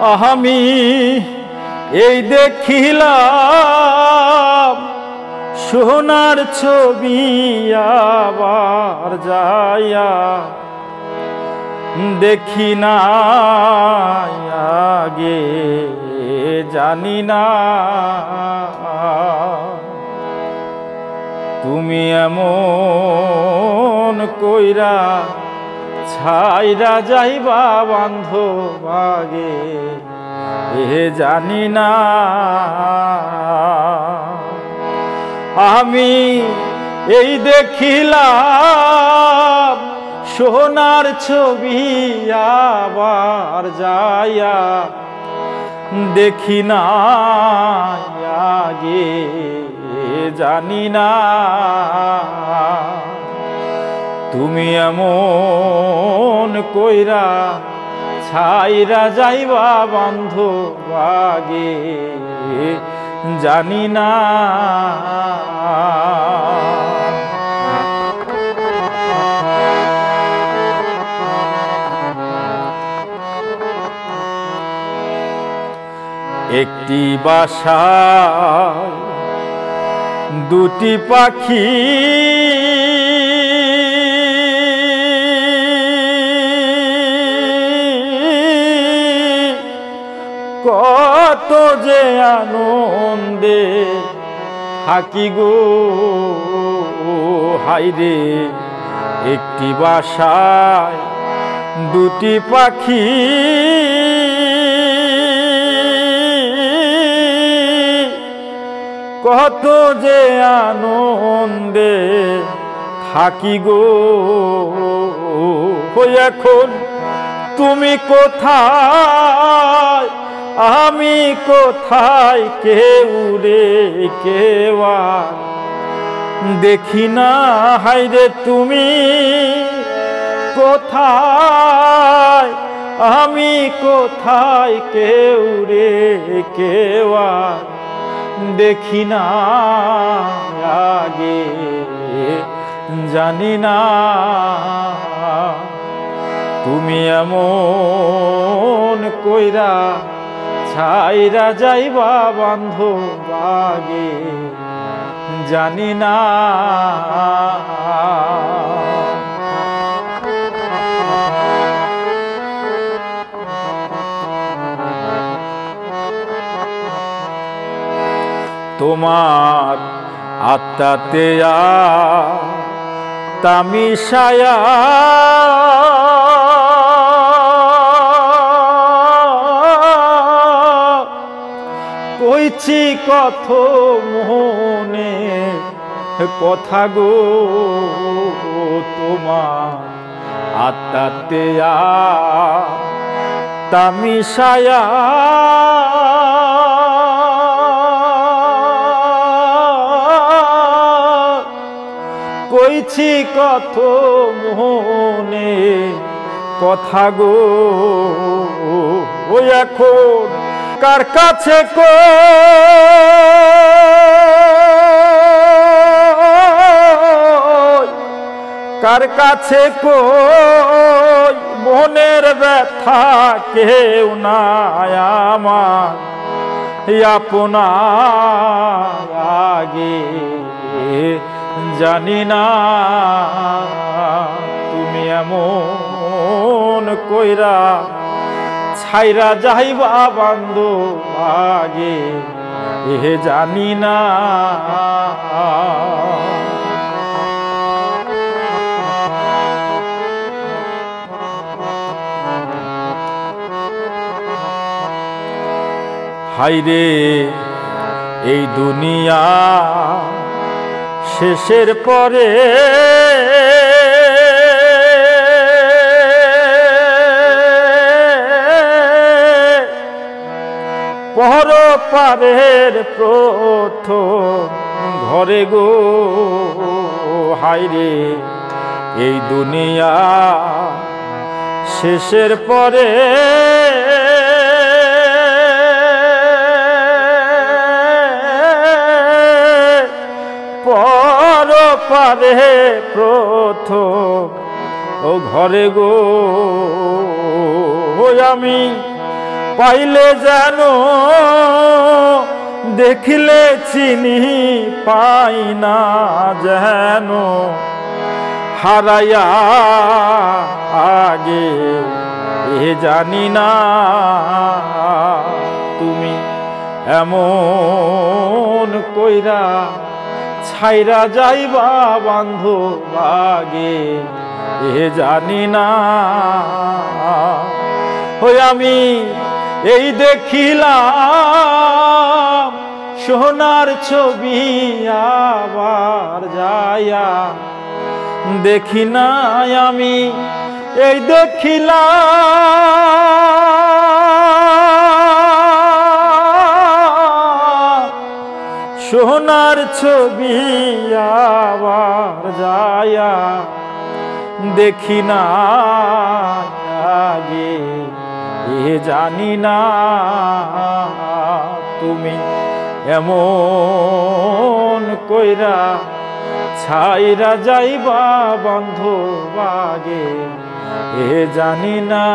আমি এই দেখিলাম সোনার ছবি আবার যাইয়া দেখি না আগে জানি না তুমি এমন কইরা ছাইরা যাইবা বান্ধব আগে জানি না আমি এই দেখিলাম সোনার ছবি আবার যাইয়া দেখি না আগে জানি না তুমি এমন কইরা ছাইরা যাইবা বান্ধব আগে জানি না একটি বাসায় দুটি পাখি কত যে আনন্দে থাকি গো হাইরে একটি বাসায় দুটি পাখি কত যে আনন্দে থাকি গো এখন তুমি কোথায় আমি কোথায় কেউ রে কেউ দেখি না হাইরে তুমি কোথায় আমি কোথায় কেউ রে কেউ দেখি না আগে জানি না তুমি এমন কইরা ছাইরা যাইবা বান্ধব আগে জানি না তোমার আত্মাতে তামিশায়া কইছি কত মনে কথা গো তোমার আত্মাতে তামিশায়া কইছি কত মনে কথা গো ওই এখন কার কাছে কার কাছে কই মনের ব্যথা কেউ নাই আমার আপনার আগে জানি না তুমি এমন কইরা ছাইরা যাইবা বান্ধব আগে জানি না হাইরে এই দুনিয়া শেষের পরে পরপারের প্রথম ঘরে গো হাইরে এই দুনিয়া শেষের পরে পরপারে প্রথম ও ঘরে গো আমি পাইলে যেন দেখিলে চিনি পাই না যেন হারাইয়া আগে এ জানি না তুমি এমন কইরা ছাইরা যাইবা বান্ধব আগে এ জানি না। ওই আমি এই দেখিলাম সোনার ছবি আবার যায়া দেখি নাই আমি এই দেখিলাম সোনার ছবি আবার যায়া দেখি না আগে এ জানি না তুমি এমন কইরা ছাইরা যাইবা বান্ধব আগে এ জানি না।